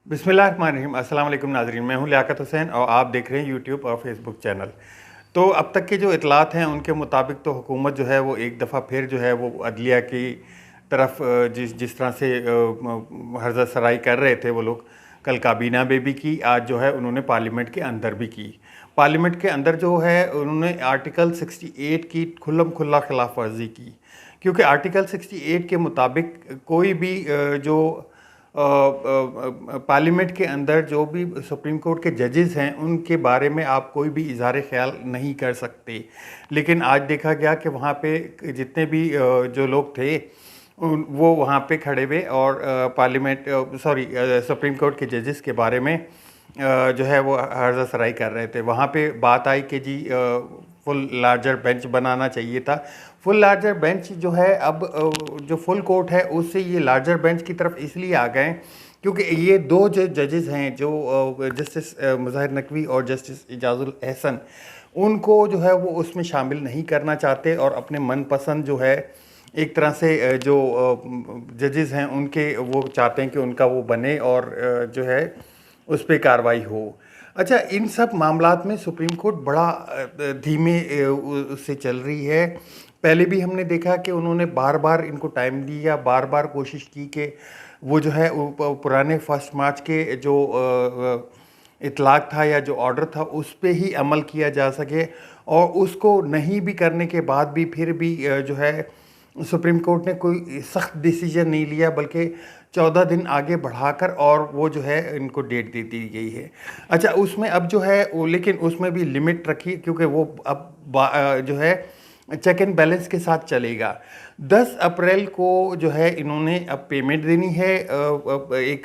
बिस्मिल्लाहिर्रहमानिर्रहीम। अस्सलाम वालेकुम नाज़रीन, मैं हूं लियाकत हुसैन और आप देख रहे हैं यूट्यूब और फेसबुक चैनल। तो अब तक के जो इतलात हैं उनके मुताबिक तो हुकूमत जो है वो एक दफ़ा फिर जो है वो अदलिया की तरफ जिस जिस तरह से हर्ज़त सराई कर रहे थे वो लोग, कल काबीना में भी की, आज जो है उन्होंने पार्लियामेंट के अंदर भी की। पार्लियामेंट के अंदर जो है उन्होंने आर्टिकल 68 की खुल्लम खुल्ला खिलाफ वर्जी की, क्योंकि आर्टिकल 68 के मुताबिक कोई भी जो पार्लियामेंट के अंदर जो भी सुप्रीम कोर्ट के जजेस हैं उनके बारे में आप कोई भी इजहार ख्याल नहीं कर सकते। लेकिन आज देखा गया कि वहाँ पे जितने भी जो लोग थे वो वहाँ पे खड़े हुए और पार्लियामेंट सुप्रीम कोर्ट के जजेस के बारे में जो है वो हर्जा सराई कर रहे थे। वहाँ पे बात आई कि जी फुल लार्जर बेंच बनाना चाहिए था। फुल लार्जर बेंच जो है अब जो फुल कोर्ट है उससे ये लार्जर बेंच की तरफ इसलिए आ गए क्योंकि ये दो जो जजेस हैं, जो जस्टिस मुज़ाहिर नकवी और जस्टिस इजाज़ुल एहसन, उनको जो है वो उसमें शामिल नहीं करना चाहते और अपने मनपसंद जो है एक तरह से जो जजेस हैं उनके वो चाहते हैं कि उनका वो बने और जो है उस पर कार्रवाई हो। अच्छा, इन सब मामलात में सुप्रीम कोर्ट बड़ा धीमे उससे चल रही है। पहले भी हमने देखा कि उन्होंने बार बार इनको टाइम दिया, बार बार कोशिश की कि वो जो है पुराने 1 मार्च के जो इतलाक था या जो ऑर्डर था उस पे ही अमल किया जा सके, और उसको नहीं भी करने के बाद भी फिर भी जो है सुप्रीम कोर्ट ने कोई सख्त डिसीजन नहीं लिया, बल्कि 14 दिन आगे बढ़ाकर और वो जो है इनको डेट दे दी गई है। अच्छा, उसमें अब जो है वो, लेकिन उसमें भी लिमिट रखी क्योंकि वो अब जो है चेक एंड बैलेंस के साथ चलेगा। 10 अप्रैल को जो है इन्होंने अब पेमेंट देनी है, एक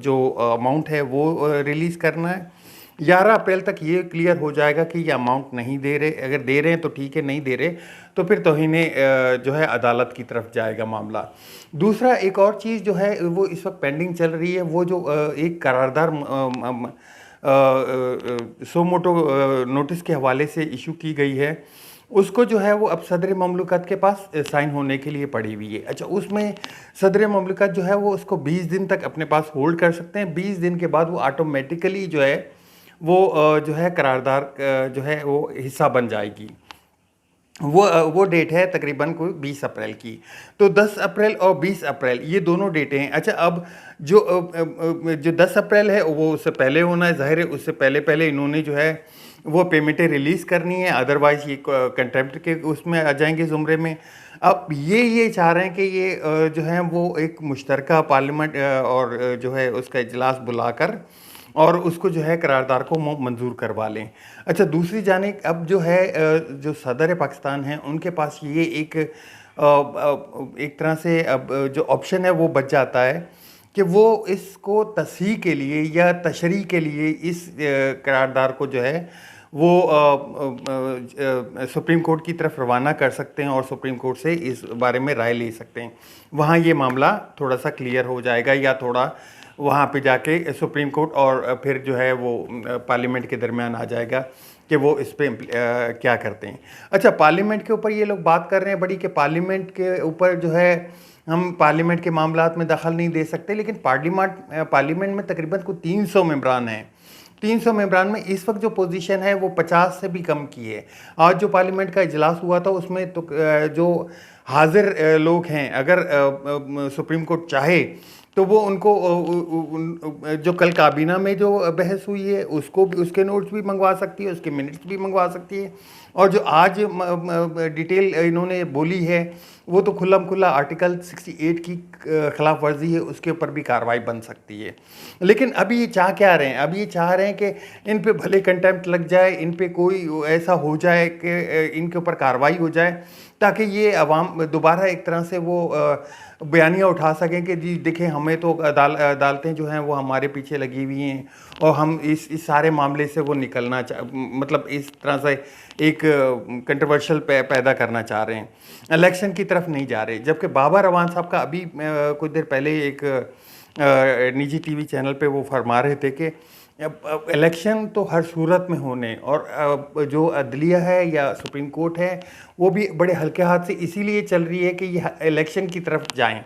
जो अमाउंट है वो रिलीज़ करना है। 11 अप्रैल तक ये क्लियर हो जाएगा कि ये अमाउंट नहीं दे रहे, अगर दे रहे हैं तो ठीक है, नहीं दे रहे तो फिर तौहीने जो है अदालत की तरफ जाएगा मामला। दूसरा एक और चीज़ जो है वो इस वक्त पेंडिंग चल रही है, वो जो एक करारदार सो मोटो नोटिस के हवाले से इशू की गई है, उसको जो है वो अब सदर ममलकत के पास साइन होने के लिए पड़ी हुई है। अच्छा, उसमें सदर ममलकत जो है वो उसको 20 दिन तक अपने पास होल्ड कर सकते हैं। 20 दिन के बाद वो ऑटोमेटिकली जो है वो जो है करारदार जो है वो हिस्सा बन जाएगी। वो डेट है तकरीबन कोई 20 अप्रैल की। तो 10 अप्रैल और 20 अप्रैल ये दोनों डेटें हैं। अच्छा, अब जो 10 अप्रैल है वो उससे पहले होना है, ज़ाहिर है उससे पहले पहले इन्होंने जो है वो पेमेंटें रिलीज़ करनी है, अदरवाइज़ ये कंटेम्प्ट के उसमें आ जाएंगे ज़ुमरे में। अब ये चाह रहे हैं कि ये जो है वो एक मुश्तरका पार्लियामेंट और जो है उसका इजलास बुलाकर और उसको जो है करारदार को मंजूर करवा लें। अच्छा, दूसरी जानिब अब जो है जो सदर पाकिस्तान हैं उनके पास ये एक तरह से अब जो ऑप्शन है वो बच जाता है कि वो इसको तस्हीह के लिए या तशरीह के लिए इस करारदार को जो है वो सुप्रीम कोर्ट की तरफ रवाना कर सकते हैं और सुप्रीम कोर्ट से इस बारे में राय ले सकते हैं। वहाँ ये मामला थोड़ा सा क्लियर हो जाएगा, या थोड़ा वहाँ पे जाके सुप्रीम कोर्ट और फिर जो है वो पार्लियामेंट के दरमियान आ जाएगा कि वो इस पे क्या करते हैं। अच्छा, पार्लियामेंट के ऊपर ये लोग बात कर रहे हैं बड़ी कि पार्लियामेंट के ऊपर जो है हम पार्लियामेंट के मामलात में दखल नहीं दे सकते, लेकिन पार्लियामेंट में तकरीबन को 300 मेंबरान हैं। 300 मेंबरान में इस वक्त जो पोजीशन है वो 50 से भी कम की है। आज जो पार्लियामेंट का इजलास हुआ था उसमें तो जो हाजिर लोग हैं, अगर सुप्रीम कोर्ट चाहे तो वो उनको जो कल काबीना में जो बहस हुई है उसको भी, उसके नोट्स भी मंगवा सकती है, उसके मिनट्स भी मंगवा सकती है, और जो आज डिटेल इन्होंने बोली है वो तो खुल्लम खुल्ला आर्टिकल 68 की खिलाफ वर्जी है, उसके ऊपर भी कार्रवाई बन सकती है। लेकिन अभी ये चाह क्या रहे हैं? अभी ये चाह रहे हैं कि इन पे भले कंटेम्प्ट लग जाए, इन पे कोई ऐसा हो जाए कि इनके ऊपर कार्रवाई हो जाए, ताकि ये अवाम दोबारा एक तरह से वो बयानियाँ उठा सकें कि जी देखें, हमें तो अदालतें जो हैं वो हमारे पीछे लगी हुई हैं और हम इस सारे मामले से वो निकलना मतलब इस तरह से एक कंट्रोवर्शियल पैदा करना चाह रहे हैं, इलेक्शन की तरफ नहीं जा रहे। जबकि बाबर अवान साहब का अभी कुछ देर पहले एक निजी टीवी चैनल पे वो फरमा रहे थे कि इलेक्शन तो हर सूरत में होने, और जो अदलिया है या सुप्रीम कोर्ट है वो भी बड़े हल्के हाथ से इसीलिए चल रही है कि ये इलेक्शन की तरफ जाएं।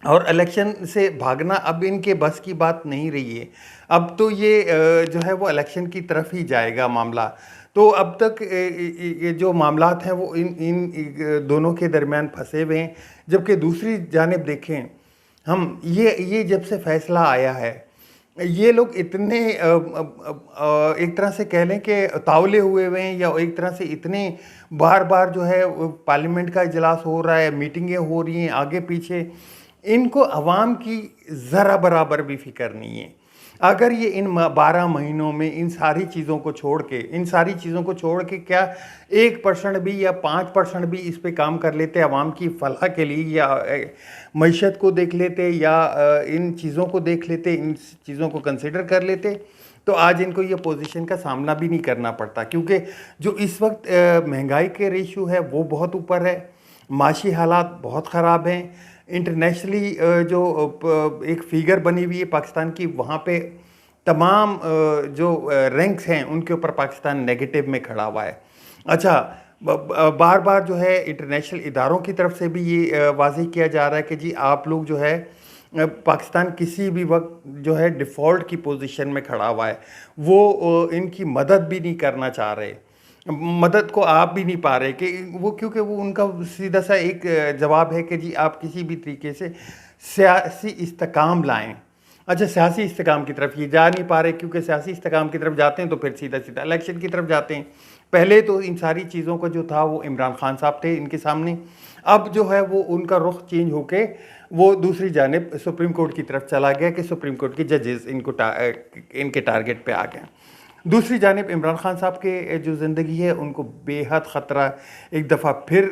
और इलेक्शन से भागना अब इनके बस की बात नहीं रही है। अब तो ये जो है वो इलेक्शन की तरफ ही जाएगा मामला। तो अब तक ये जो मामलात हैं वो इन इन दोनों के दरमियान फंसे हुए हैं। जबकि दूसरी जानिब देखें हम, ये जब से फैसला आया है, ये लोग इतने एक तरह से कह लें कि तावले हुए हैं, या एक तरह से इतने बार बार जो है पार्लियामेंट का इजलास हो रहा है, मीटिंगें हो रही हैं आगे पीछे, इनको अवाम की ज़रा बराबर भी फिक्र नहीं है। अगर ये इन 12 महीनों में इन सारी चीज़ों को छोड़ के क्या 1% भी या 5% भी इस पे काम कर लेते अवाम की फलाह के लिए, या मईशत को देख लेते, या इन चीज़ों को देख लेते, इन चीज़ों को कंसिडर कर लेते, तो आज इनको ये पोजीशन का सामना भी नहीं करना पड़ता। क्योंकि जो इस वक्त महंगाई के रेशो है वो बहुत ऊपर है, माशी हालात बहुत ख़राब हैं। इंटरनेशनली जो एक फिगर बनी हुई है पाकिस्तान की, वहाँ पे तमाम जो रैंक्स हैं उनके ऊपर पाकिस्तान नेगेटिव में खड़ा हुआ है। अच्छा, बार बार जो है इंटरनेशनल इदारों की तरफ से भी ये वाज़ेह किया जा रहा है कि जी आप लोग जो है पाकिस्तान किसी भी वक्त जो है डिफ़ॉल्ट की पोजीशन में खड़ा हुआ है, वो इनकी मदद भी नहीं करना चाह रहे, मदद को आप भी नहीं पा रहे कि वो, क्योंकि वो उनका सीधा सा एक जवाब है कि जी आप किसी भी तरीके से सियासी इस्तेकाम लाएं। अच्छा, सियासी इस्तेकाम की तरफ ये जा नहीं पा रहे, क्योंकि सियासी इस्तेकाम की तरफ जाते हैं तो फिर सीधा सीधा इलेक्शन की तरफ जाते हैं। पहले तो इन सारी चीज़ों का जो था वो इमरान खान साहब थे इनके सामने, अब जो है वो उनका रुख चेंज होके वो दूसरी जानिब सुप्रीम कोर्ट की तरफ चला गया कि सुप्रीम कोर्ट के जजेस इनके टारगेट पे आ गए। दूसरी जानिब इमरान खान साहब के जो ज़िंदगी है उनको बेहद ख़तरा एक दफ़ा फिर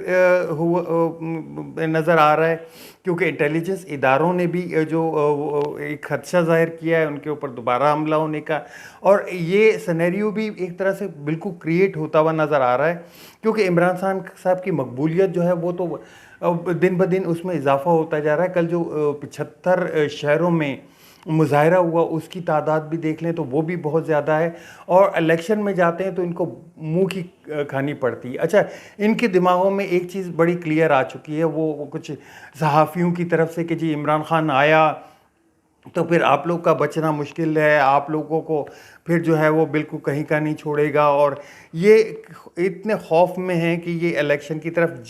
नज़र आ रहा है, क्योंकि इंटेलिजेंस इदारों ने भी जो एक खदशा ज़ाहिर किया है उनके ऊपर दोबारा हमला होने का, और ये सिनेरियो भी एक तरह से बिल्कुल क्रिएट होता हुआ नज़र आ रहा है। क्योंकि इमरान खान साहब की मकबूलियत जो है वो तो दिन ब दिन उसमें इजाफा होता जा रहा है। कल जो 75 शहरों में मुजाहरा हुआ उसकी तादाद भी देख लें तो वो भी बहुत ज़्यादा है, और इलेक्शन में जाते हैं तो इनको मुंह की खानी पड़ती है। अच्छा, इनके दिमागों में एक चीज़ बड़ी क्लियर आ चुकी है, वो कुछ सहाफ़ियों की तरफ से कि जी इमरान खान आया तो फिर आप लोग का बचना मुश्किल है, आप लोगों को फिर जो है वो बिल्कुल कहीं का नहीं छोड़ेगा, और ये इतने खौफ में हैं कि ये इलेक्शन की तरफ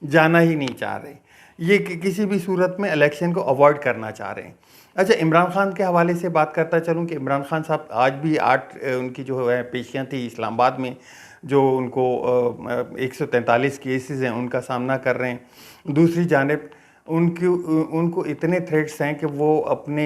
जाना ही नहीं चाह रहे, ये किसी भी सूरत में इलेक्शन को अवॉइड करना चाह रहे हैं। अच्छा, इमरान खान के हवाले से बात करता चलूँ कि इमरान खान साहब आज भी 8 उनकी जो है पेशियाँ थी इस्लामाबाद में, जो उनको 143 केसेस हैं उनका सामना कर रहे हैं। दूसरी जानिब उनको इतने थ्रेट्स हैं कि वो अपने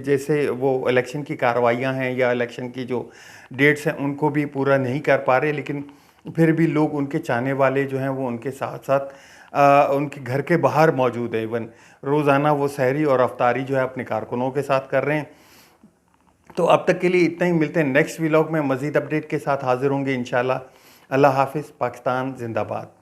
जैसे वो इलेक्शन की कार्रवाइयाँ हैं या इलेक्शन की जो डेट्स हैं उनको भी पूरा नहीं कर पा रहे, लेकिन फिर भी लोग उनके चाहने वाले जो हैं वो उनके साथ साथ उनके घर के बाहर मौजूद है। इवन रोज़ाना वो सहरी और अफ्तारी जो है अपने कारकुनों के साथ कर रहे हैं। तो अब तक के लिए इतना ही, मिलते हैं नेक्स्ट व्लॉग में मज़ीद अपडेट के साथ हाजिर होंगे इंशाल्लाह। अल्लाह हाफिज़। पाकिस्तान जिंदाबाद।